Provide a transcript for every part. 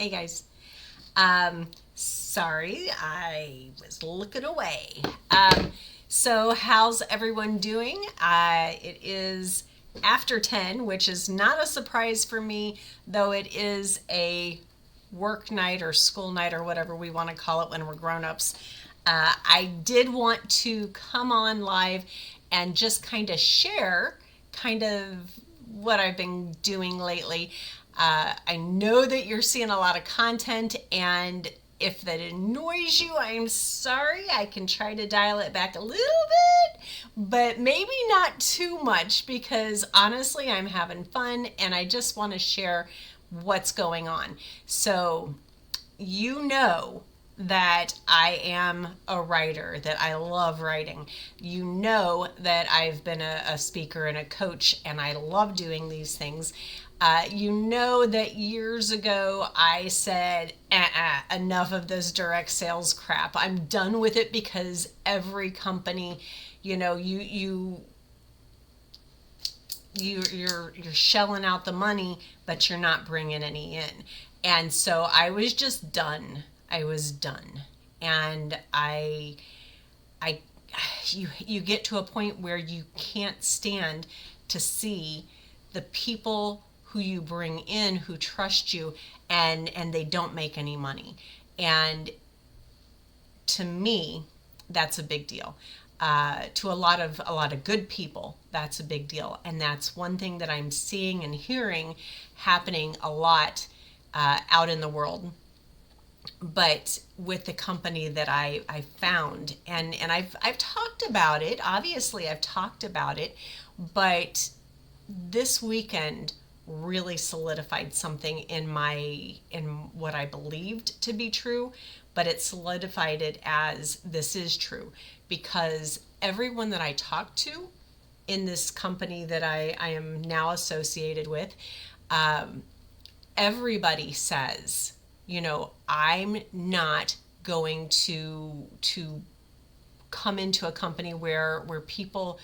Hey guys. Sorry, I was looking away. So how's everyone doing? It is after 10, which is not a surprise for me, though it is a work night or school night or whatever we want to call it when we're grown-ups. I did want to come on live and just kind of share kind of what I've been doing lately. I know that you're seeing a lot of content, and if that annoys you, I'm sorry. I can try to dial it back a little bit, but maybe not too much because honestly, I'm having fun and I just want to share what's going on. So, you know that I am a writer, that I love writing. You know that I've been a speaker and a coach, and I love doing these things. You know that years ago I said, enough of this direct sales crap. I'm done with it because every company, you know, you're shelling out the money, but you're not bringing any in. And so I was just done. I was done. And I you get to a point where you can't stand to see the people who you bring in who trust you, and they don't make any money. And to me, that's a big deal. To a lot of good people, that's a big deal, and that's one thing that I'm seeing and hearing happening a lot out in the world. But with the company that I found, and I've talked about it. Obviously, I've talked about it, but this weekend really solidified something in what I believed to be true, but it solidified it as this is true because everyone that I talked to in this company that I am now associated with, everybody says, you know, I'm not going to come into a company where people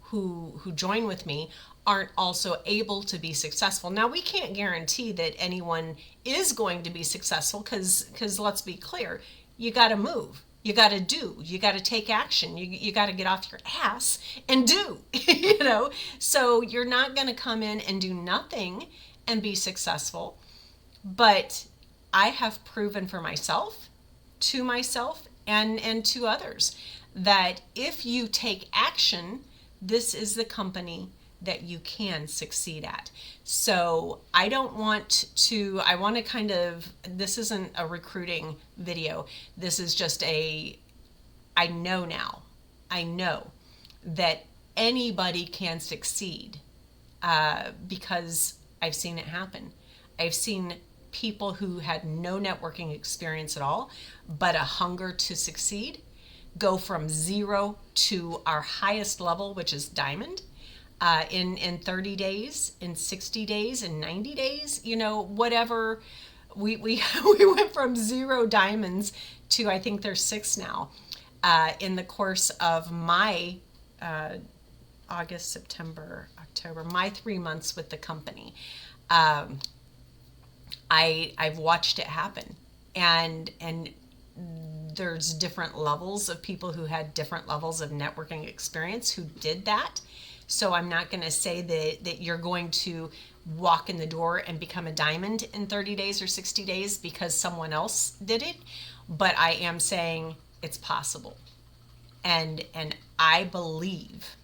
who join with me aren't also able to be successful. Now, we can't guarantee that anyone is going to be successful because let's be clear, you got to move. You got to do. You got to take action. You got to get off your ass and do, you know? So you're not going to come in and do nothing and be successful. But I have proven for myself, to myself, and to others that if you take action, this is the company that you can succeed at. So I want to kind of, this isn't a recruiting video. This is just I know now, I know that anybody can succeed because I've seen it happen. I've seen people who had no networking experience at all, but a hunger to succeed, go from zero to our highest level, which is diamond, in 30 days, in 60 days, in 90 days, you know, whatever. We we went from 0 diamonds to, I think there's 6 now, in the course of my August, September, October, my 3 months with the company. I've watched it happen, and there's different levels of people who had different levels of networking experience who did that. So I'm not going to say that you're going to walk in the door and become a diamond in 30 days or 60 days because someone else did it, but I am saying it's possible. And I believe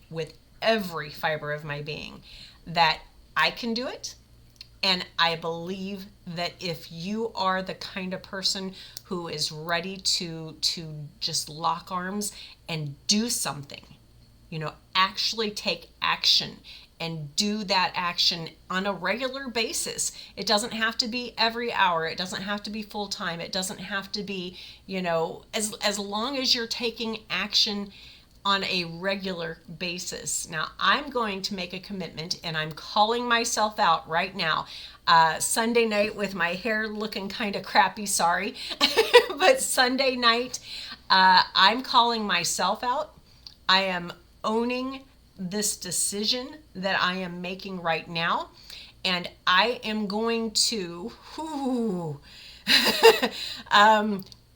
with every fiber of my being that I can do it. And I believe that if you are the kind of person who is ready to just lock arms and do something, you know, actually take action and do that action on a regular basis. It doesn't have to be every hour. It doesn't have to be full time. It doesn't have to be, you know, as long as you're taking action on a regular basis. Now, I'm going to make a commitment, and I'm calling myself out right now. Sunday night with my hair looking kind of crappy, sorry. But Sunday night, I'm calling myself out. I am owning this decision that I am making right now. And I am going to,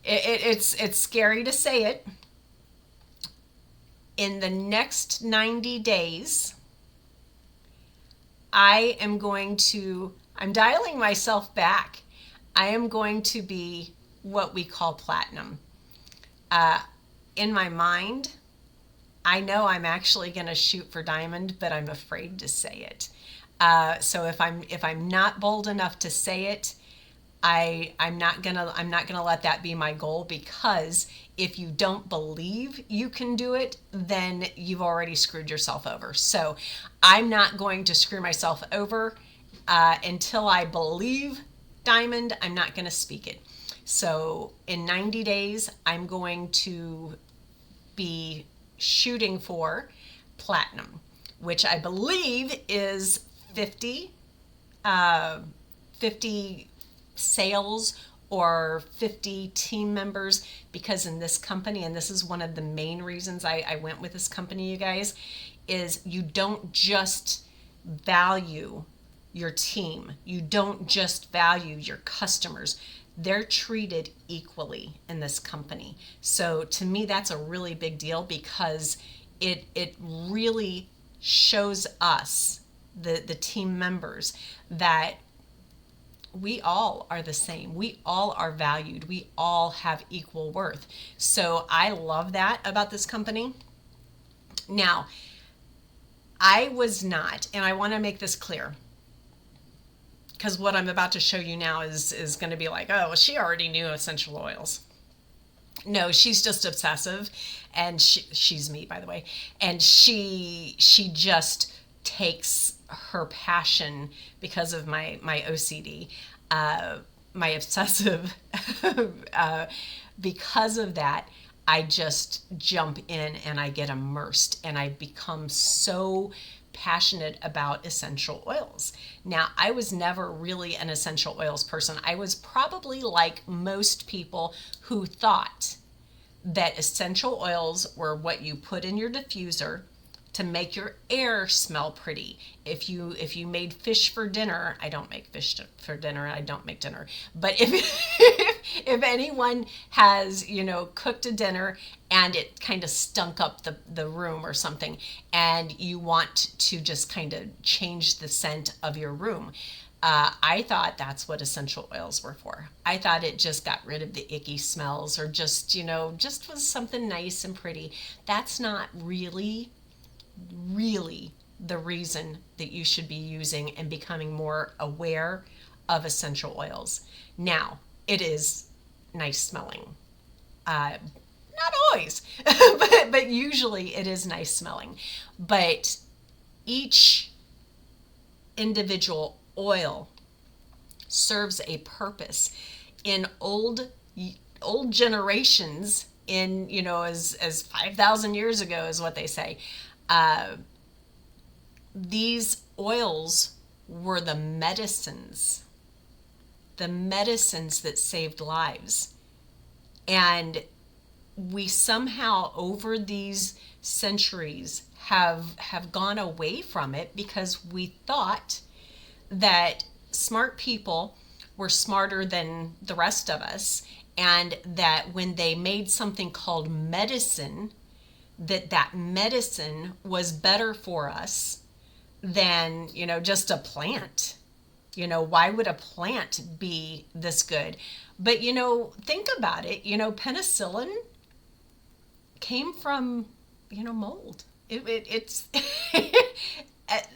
it's scary to say it. In the next 90 days, I'm dialing myself back. I am going to be what we call platinum. In my mind, I know I'm actually going to shoot for diamond, but I'm afraid to say it. So if I'm not bold enough to say it, I'm not gonna let that be my goal, because if you don't believe you can do it, then you've already screwed yourself over. So I'm not going to screw myself over until I believe diamond. I'm not going to speak it. So in 90 days, I'm going to be shooting for platinum, which I believe is 50 sales or 50 team members, because in this company, and this is one of the main reasons I went with this company, you guys, is you don't just value your team. You don't just value your customers. They're treated equally in this company. So to me, that's a really big deal, because it really shows us, the team members, that we all are the same. We all are valued. We all have equal worth. So I love that about this company. Now, I was not, and I want to make this clear, because what I'm about to show you now is going to be like, oh, well, she already knew essential oils. No, she's just obsessive, and she's me, by the way, and she just takes her passion, because of my OCD, my obsessive, because of that, I just jump in and I get immersed, and I become so passionate about essential oils. Now, I was never really an essential oils person. I was probably like most people who thought that essential oils were what you put in your diffuser to make your air smell pretty. If you made fish for dinner, I don't make fish for dinner, I don't make dinner, but if if anyone has, cooked a dinner and it kind of stunk up the room or something, and you want to just kind of change the scent of your room, I thought that's what essential oils were for. I thought it just got rid of the icky smells, or just was something nice and pretty. That's not really the reason that you should be using and becoming more aware of essential oils. Now, it is nice smelling. Not always, but usually it is nice smelling. But each individual oil serves a purpose. In old generations, in as 5,000 years ago is what they say, these oils were the medicines that saved lives. And we somehow, over these centuries, have gone away from it, because we thought that smart people were smarter than the rest of us, and that when they made something called medicine, that medicine was better for us than, just a plant. Why would a plant be this good? But, think about it. Penicillin came from, mold. It's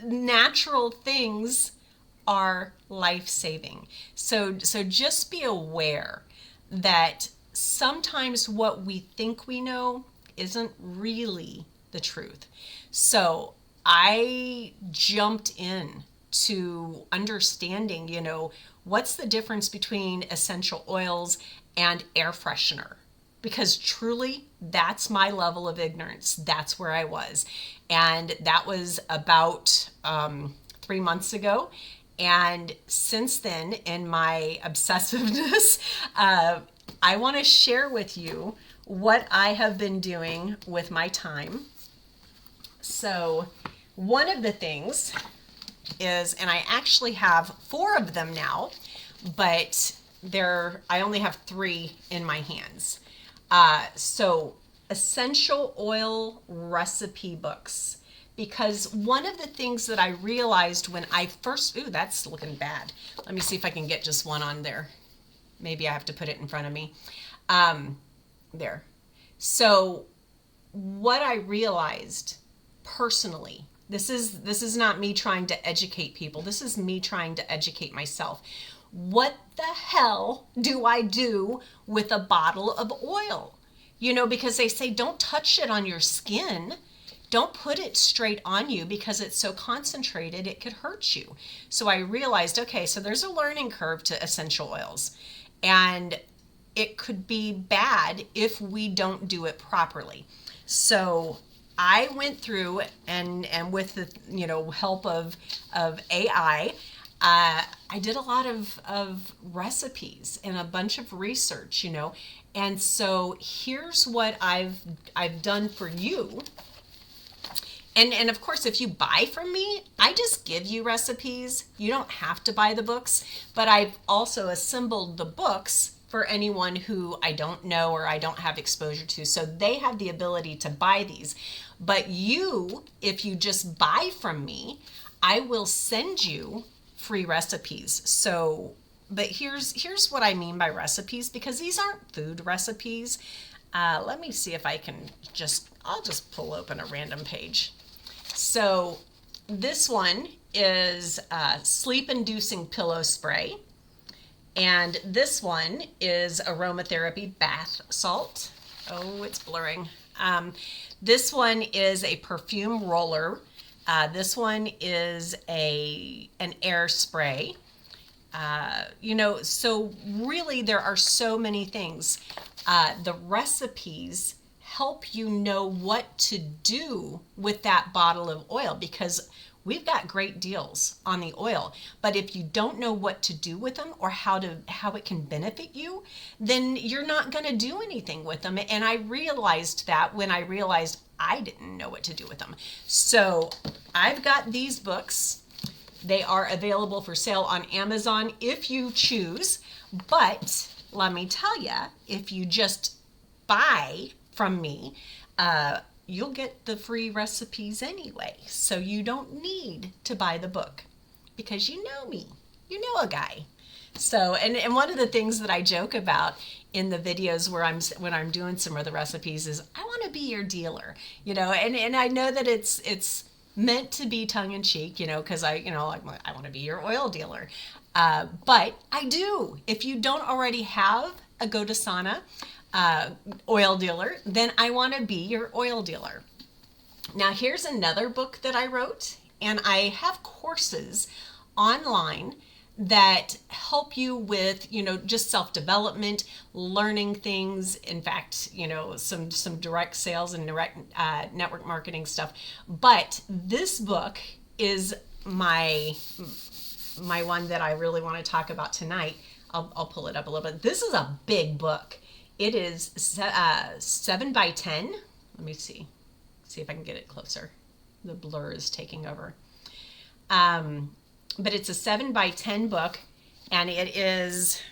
natural things are life-saving. So just be aware that sometimes what we think we know isn't really the truth. So I jumped in to understanding, what's the difference between essential oils and air freshener? Because truly, that's my level of ignorance. That's where I was. And that was about 3 months ago. And since then, in my obsessiveness, I want to share with you what I have been doing with my time. So one of the things is, and I actually have 4 of them now, but I only have 3 in my hands. So essential oil recipe books. Because one of the things that I realized when I first, ooh, that's looking bad. Let me see if I can get just one on there. Maybe I have to put it in front of me. There. So what I realized personally, this is not me trying to educate people. This is me trying to educate myself. What the hell do I do with a bottle of oil? You know, because they say don't touch it on your skin. Don't put it straight on you because it's so concentrated it could hurt you. So I realized, okay, so there's a learning curve to essential oils, and it could be bad if we don't do it properly. So I went through and with the help of AI, I did a lot of recipes and a bunch of research, and so here's what I've done for you. And of course, if you buy from me, I just give you recipes. You don't have to buy the books, but I've also assembled the books for anyone who I don't know or I don't have exposure to. So they have the ability to buy these. But you, if you just buy from me, I will send you free recipes. So, but here's what I mean by recipes, because these aren't food recipes. Let me see if I can I'll just pull open a random page. So this one is sleep-inducing pillow spray. And this one is Aromatherapy bath salt. Oh, it's blurring. This one is a perfume roller. This one is an air spray. So really there are so many things. The recipes help you know what to do with that bottle of oil, because we've got great deals on the oil. But if you don't know what to do with them or how it can benefit you, then you're not going to do anything with them. And I realized that when I realized I didn't know what to do with them. So I've got these books. They are available for sale on Amazon if you choose. But let me tell you, if you just buy from me, you'll get the free recipes anyway. So you don't need to buy the book, because you know me. You know a guy. So, and one of the things that I joke about in the videos when I'm doing some of the recipes is I want to be your dealer, and I know that it's meant to be tongue in cheek, because I want to be your oil dealer. But I do. If you don't already have a GoDesana oil dealer, then I want to be your oil dealer. Now here's another book that I wrote, and I have courses online that help you with, just self-development, learning things. In fact, some direct sales and direct network marketing stuff. But this book is my one that I really want to talk about tonight. I'll pull it up a little bit. This is a big book. It is 7 by 10. Let me see if I can get it closer. The blur is taking over. But it's a 7 by 10 book, and it is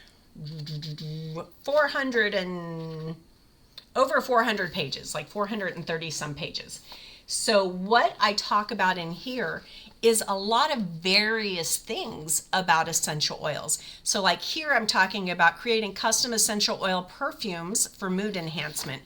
over 400 pages, like 430 some pages. So what I talk about in here is a lot of various things about essential oils. So like here I'm talking about creating custom essential oil perfumes for mood enhancement.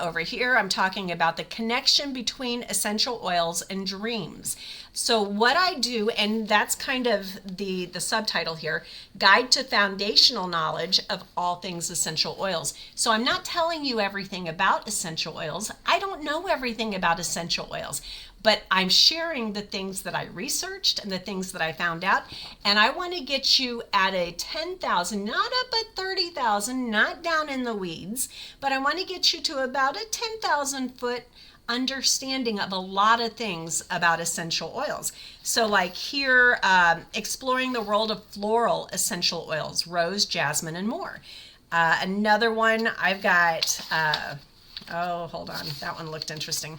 Over here I'm talking about the connection between essential oils and dreams. So what I do, and that's kind of the subtitle here, Guide to Foundational Knowledge of All Things Essential Oils. So I'm not telling you everything about essential oils. I don't know everything about essential oils, but I'm sharing the things that I researched and the things that I found out. And I want to get you at a 10,000, not up at 30,000, not down in the weeds, but I want to get you to about a 10,000 foot understanding of a lot of things about essential oils. So like here, exploring the world of floral essential oils, rose, jasmine, and more. Another one I've got, hold on, that one looked interesting.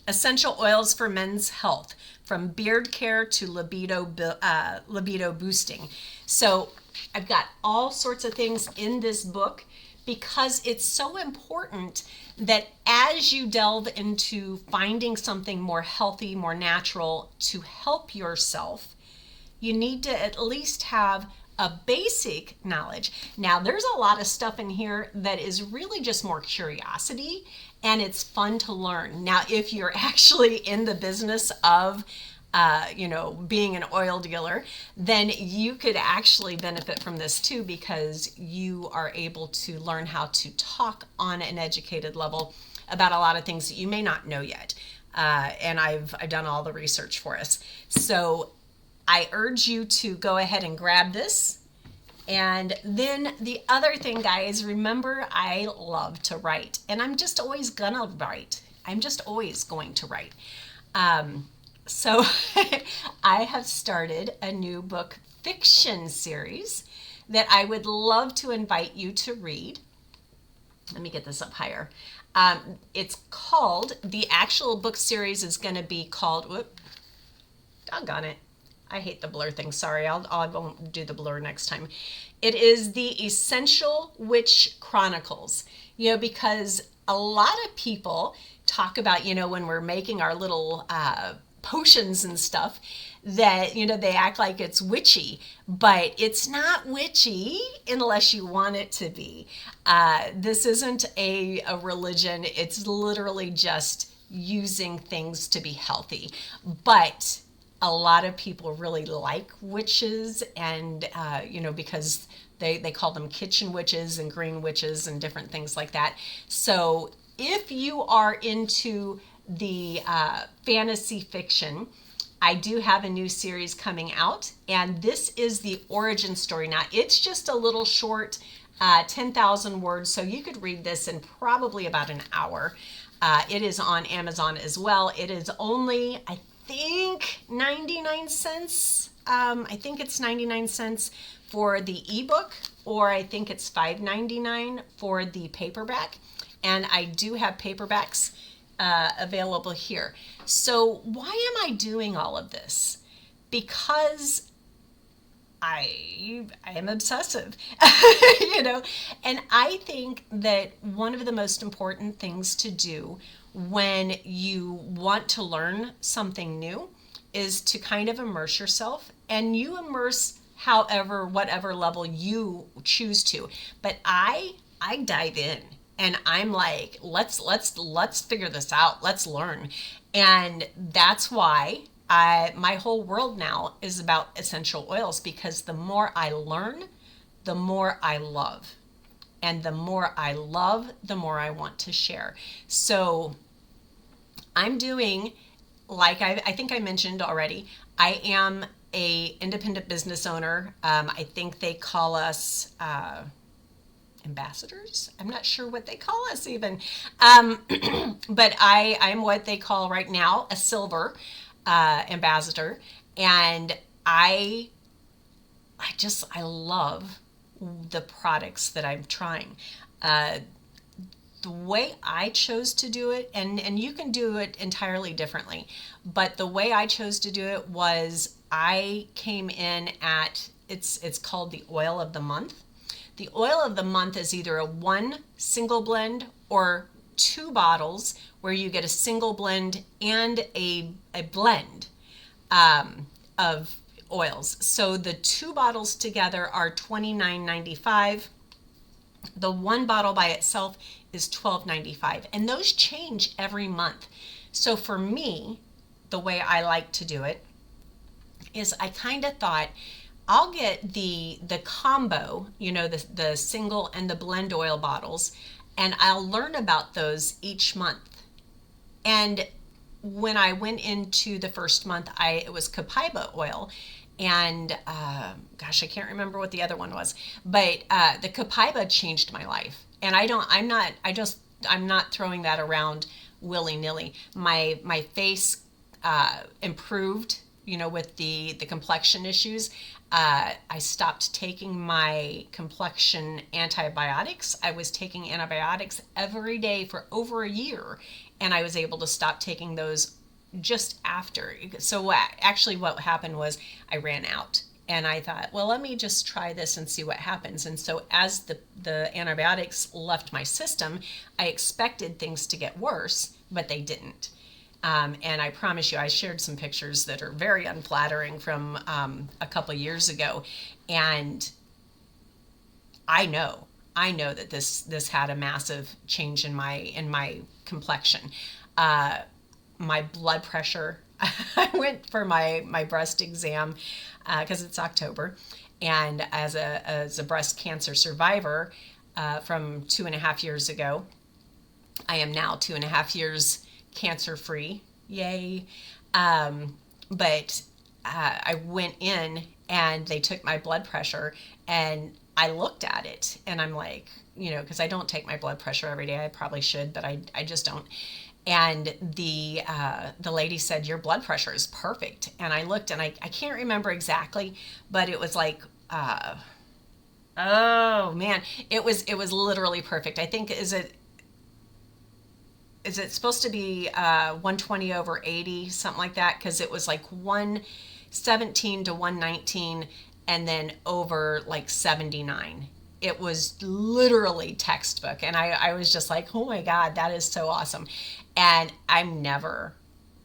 Essential oils for men's health, from beard care to libido boosting. So I've got all sorts of things in this book because it's so important that as you delve into finding something more healthy, more natural to help yourself, you need to at least have a basic knowledge. Now, there's a lot of stuff in here that is really just more curiosity, and it's fun to learn. Now, if you're actually in the business of being an oil dealer, then you could actually benefit from this too, because you are able to learn how to talk on an educated level about a lot of things that you may not know yet. And I've done all the research for us. So I urge you to go ahead and grab this. And then the other thing, guys, remember, I love to write, and I'm just always gonna write. I'm just always going to write. So I have started a new book fiction series that I would love to invite you to read. Let me get this up higher. It's called, the actual book series is going to be called, doggone it. I hate the blur thing. Sorry, I won't do the blur next time. It is the Essential Witch Chronicles. Because a lot of people talk about, when we're making our little potions and stuff, that they act like it's witchy, but it's not witchy unless you want it to be. This isn't a religion. It's literally just using things to be healthy. But a lot of people really like witches, and because they call them kitchen witches and green witches and different things like that. So if you are into the fantasy fiction, I do have a new series coming out, and this is the origin story. Now, it's just a little short, 10,000 words, so you could read this in probably about an hour. It is on Amazon as well. It is only, I think, 99 cents. I think it's 99 cents for the ebook, or I think it's $5.99 for the paperback. And I do have paperbacks available here. So why am I doing all of this? Because I am obsessive, and I think that one of the most important things to do when you want to learn something new is to kind of immerse yourself, and you immerse whatever level you choose to. But I dive in. And I'm like, let's figure this out. Let's learn. And that's why my whole world now is about essential oils, because the more I learn, the more I love. And the more I love, the more I want to share. So I'm doing, like I think I mentioned already, I am a independent business owner. I think they call us ambassadors. I'm not sure what they call us even. But I'm what they call right now a silver ambassador. And I love the products that I'm trying. The way I chose to do it, and you can do it entirely differently, but the way I chose to do it was I came in at, it's called the oil of the month. The oil of the month is either a one single blend or 2 bottles where you get a single blend and a blend of oils. So the 2 bottles together are $29.95. The 1 bottle by itself is $12.95, and those change every month. So for me, the way I like to do it is I kind of thought, I'll get the combo, the single and the blend oil bottles, and I'll learn about those each month. And when I went into the first month, it was copaiba oil, and gosh, I can't remember what the other one was, but the copaiba changed my life. And I'm not throwing that around willy-nilly. My face improved, with the complexion issues. I stopped taking my complexion antibiotics. I was taking antibiotics every day for over a year, and I was able to stop taking those just after. So actually what happened was I ran out. And I thought, well, let me just try this and see what happens. And so as the antibiotics left my system, I expected things to get worse, but they didn't. And I promise you, I shared some pictures that are very unflattering from a couple years ago. And I know that this had a massive change in my complexion. My blood pressure. I went for my breast exam because it's October, and as a breast cancer survivor from 2.5 years ago, I am now 2.5 years cancer free. Yay! But I went in and they took my blood pressure, and I looked at it and I'm like, because I don't take my blood pressure every day. I probably should, but I just don't. And the lady said, your blood pressure is perfect. And I looked, and I can't remember exactly, but it was like, oh man, it was literally perfect. I think, is it supposed to be 120/80, something like that? Because it was like 117 to 119 and then over like 79. It was literally textbook. And I was just like, oh my God, that is so awesome. And I'm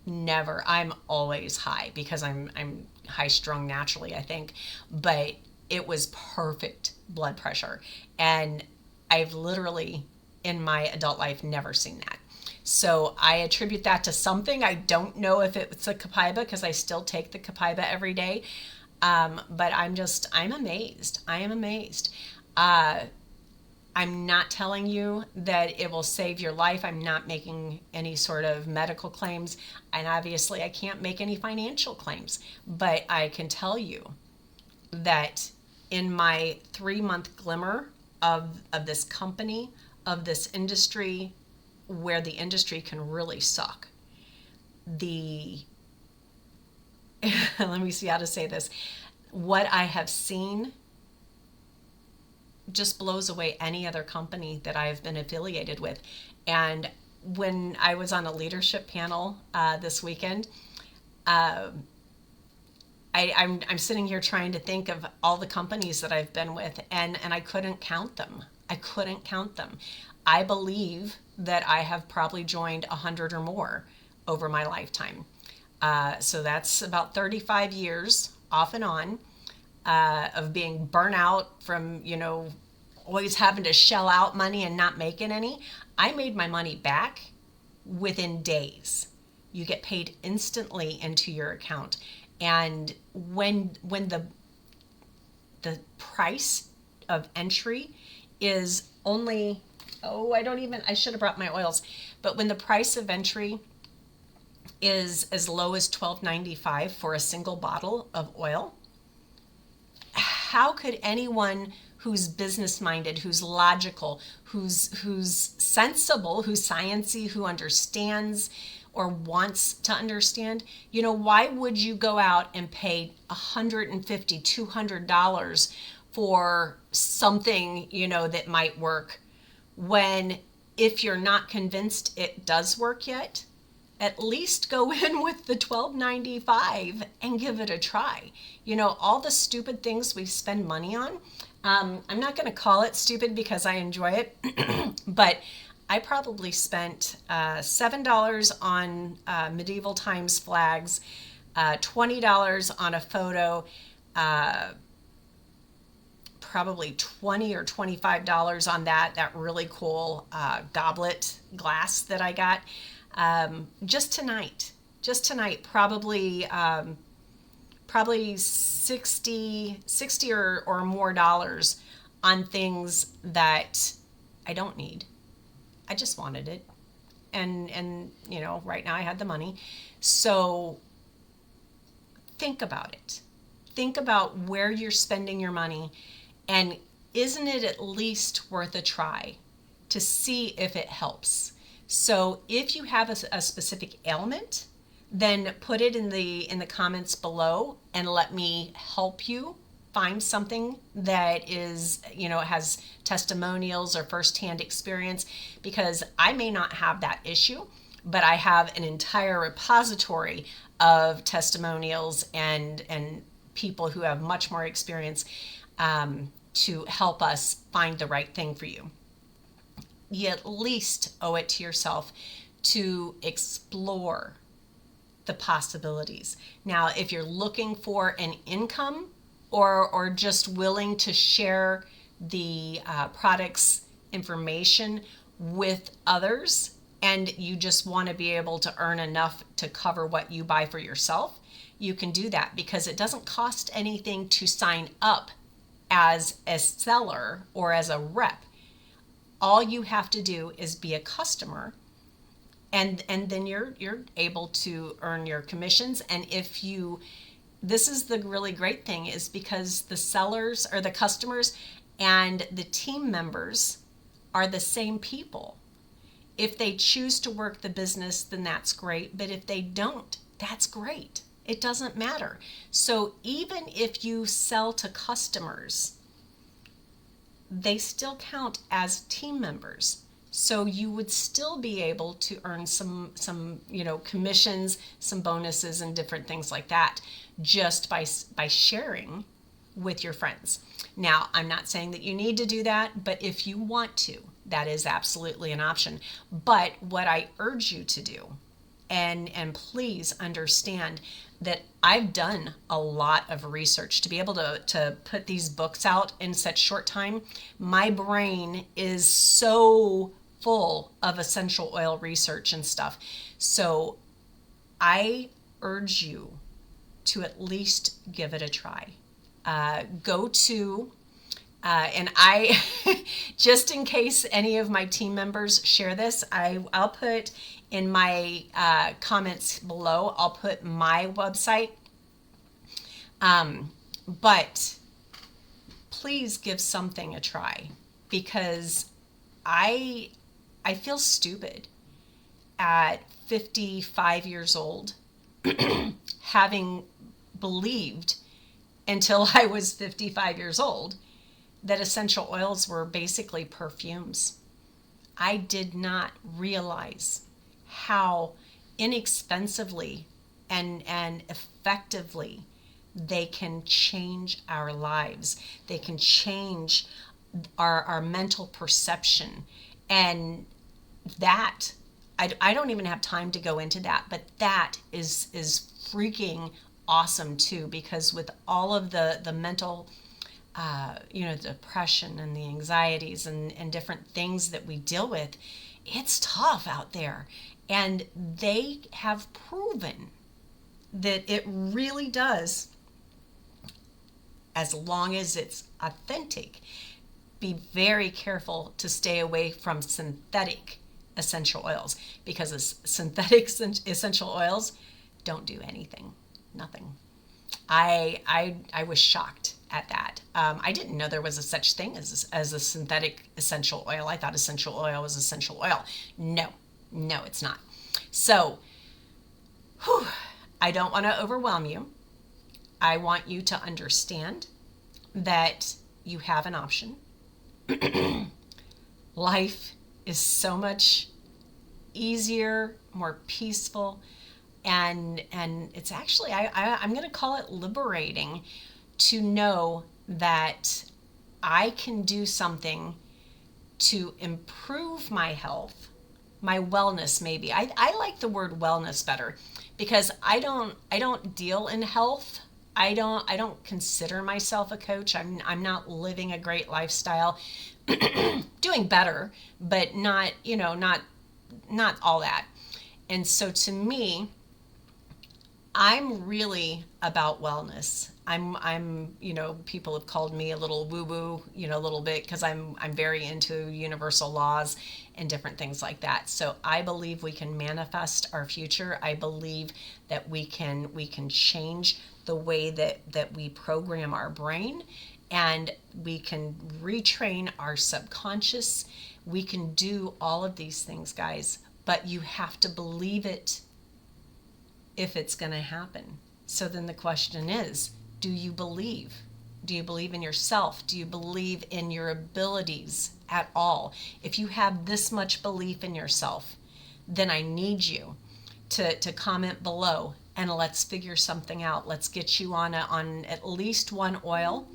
I'm always high because I'm high strung naturally, I think. But it was perfect blood pressure. And I've literally in my adult life never seen that. So I attribute that to something. I don't know if it's a Copaiba because I still take the Copaiba every day. But I'm amazed. I am amazed. I'm not telling you that it will save your life. I'm not making any sort of medical claims. And obviously I can't make any financial claims, but I can tell you that in my 3-month glimmer of this company, of this industry, where the industry can really suck, let me see how to say this. What I have seen just blows away any other company that I've been affiliated with. And when I was on a leadership panel this weekend, I'm sitting here trying to think of all the companies that I've been with, and I couldn't count them. I believe that I have probably joined 100 or more over my lifetime. So that's about 35 years off and on of being burnt out from, always having to shell out money and not making any. I made my money back within days. You get paid instantly into your account. And when the price of entry is only, I should have brought my oils, but when the price of entry is as low as $12.95 for a single bottle of oil, how could anyone who's business minded, who's logical, who's sensible, who's sciencey, who understands or wants to understand, why would you go out and pay $150, $200 for something, that might work, when if you're not convinced it does work yet, at least go in with the $12.95 and give it a try. All the stupid things we spend money on, I'm not going to call it stupid because I enjoy it, but I probably spent $7 on medieval times flags, $20 on a photo, probably $20 or $25 on that really cool goblet glass that I got. Just tonight, probably 60 or more dollars on things that I don't need. I just wanted it. And right now I had the money. So think about it. Think about where you're spending your money, and isn't it at least worth a try to see if it helps? So if you have a specific ailment, then put it in the comments below and let me help you find something that is, has testimonials or firsthand experience, because I may not have that issue, but I have an entire repository of testimonials and people who have much more experience to help us find the right thing for you. You at least owe it to yourself to explore the possibilities. Now, if you're looking for an income or just willing to share the products information with others, and you just want to be able to earn enough to cover what you buy for yourself, you can do that, because it doesn't cost anything to sign up as a seller or as a rep. All you have to do is be a customer, and then you're able to earn your commissions. And if you, this is the really great thing, is because the sellers or the customers and the team members are the same people. If they choose to work the business, then that's great. But if they don't, that's great. It doesn't matter. So even if you sell to customers, they still count as team members. So you would still be able to earn some commissions, some bonuses, and different things like that, just by sharing with your friends. Now, I'm not saying that you need to do that, but if you want to, that is absolutely an option. But what I urge you to do, and please understand that I've done a lot of research to be able to put these books out in such short time. My brain is so full of essential oil research and stuff. So I urge you to at least give it a try. Go to, and I, just in case any of my team members share this, I'll put in my comments below, I'll put my website. But please give something a try, because I feel stupid at 55 years old having believed until I was 55 years old that essential oils were basically perfumes. I did not realize how inexpensively and effectively they can change our lives. They can change our mental perception. And that, I don't even have time to go into that, but that is freaking awesome too, because with all of the mental depression and the anxieties and different things that we deal with, it's tough out there. And they have proven that it really does, as long as it's authentic. Be very careful to stay away from synthetic essential oils, because synthetic essential oils don't do anything. Nothing. I was shocked at that. I didn't know there was a such thing as a synthetic essential oil. I thought essential oil was essential oil. No, it's not. So, I don't want to overwhelm you. I want you to understand that you have an option. Life is so much easier, more peaceful, and it's actually, I'm going to call it liberating to know that I can do something to improve my health, my wellness maybe. I like the word wellness better, because I don't deal in health. I don't consider myself a coach. I'm not living a great lifestyle. Doing better, but not all that. And so to me, I'm really about wellness. I'm people have called me a little woo-woo, a little bit, because I'm very into universal laws and different things like that. So I believe we can manifest our future. I believe that we can change the way that we program our brain, and we can retrain our subconscious. We can do all of these things, guys, but you have to believe it if it's going to happen. So then the question is, do you believe? Do you believe in yourself? Do you believe in your abilities at all? If you have this much belief in yourself, then I need you to comment below and let's figure something out. Let's get you on at least one oil.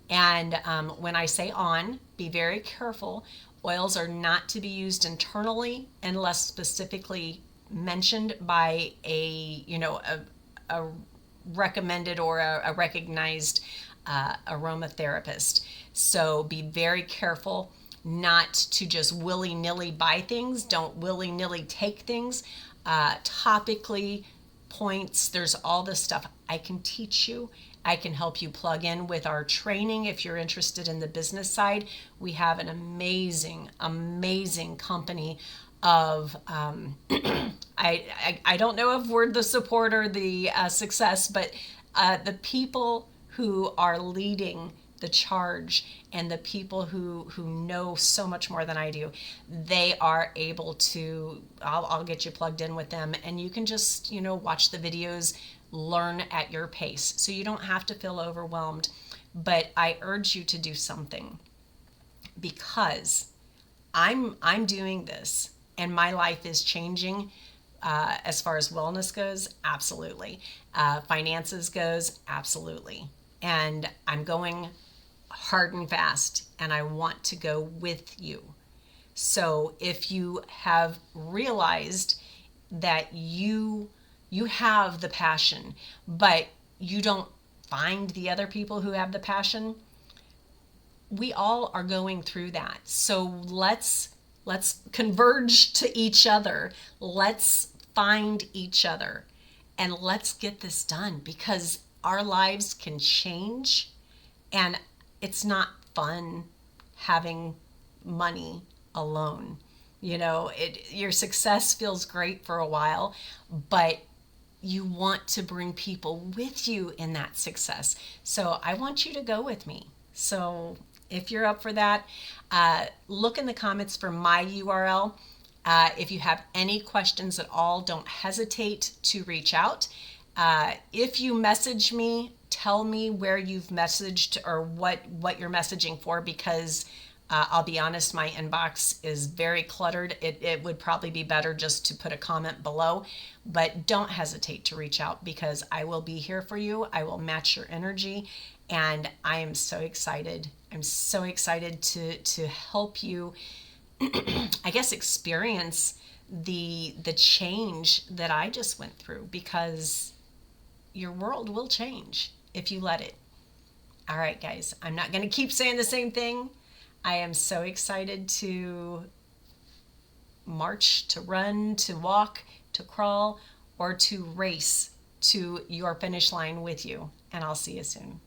And when I say on, be very careful. Oils are not to be used internally unless specifically mentioned by a recommended or a recognized aromatherapist. So be very careful not to just willy-nilly buy things. Don't willy-nilly take things. Topically, points, there's all this stuff I can teach you. I can help you plug in with our training if you're interested in the business side. We have an amazing, amazing company of I don't know if we're the support or the success, but the people who are leading the charge and the people who know so much more than I do, they are able to, I'll get you plugged in with them, and you can just watch the videos, learn at your pace, so you don't have to feel overwhelmed. But I urge you to do something, because I'm doing this and my life is changing. As far as wellness goes, absolutely. Finances goes, absolutely. And I'm going hard and fast, and I want to go with you. So if you have realized that you have the passion, but you don't find the other people who have the passion, we all are going through that. So let's converge to each other. Let's find each other and let's get this done, because our lives can change, and it's not fun having money alone. Your success feels great for a while, but you want to bring people with you in that success. So I want you to go with me. So if you're up for that, look in the comments for my URL. If you have any questions at all, don't hesitate to reach out. If you message me, tell me where you've messaged or what you're messaging for, because I'll be honest, my inbox is very cluttered. It would probably be better just to put a comment below, but don't hesitate to reach out, because I will be here for you. I will match your energy, and I am so excited. I'm so excited to help you, I guess, experience the change that I just went through, because your world will change if you let it. All right, guys, I'm not going to keep saying the same thing. I am so excited to march, to run, to walk, to crawl, or to race to your finish line with you. And I'll see you soon.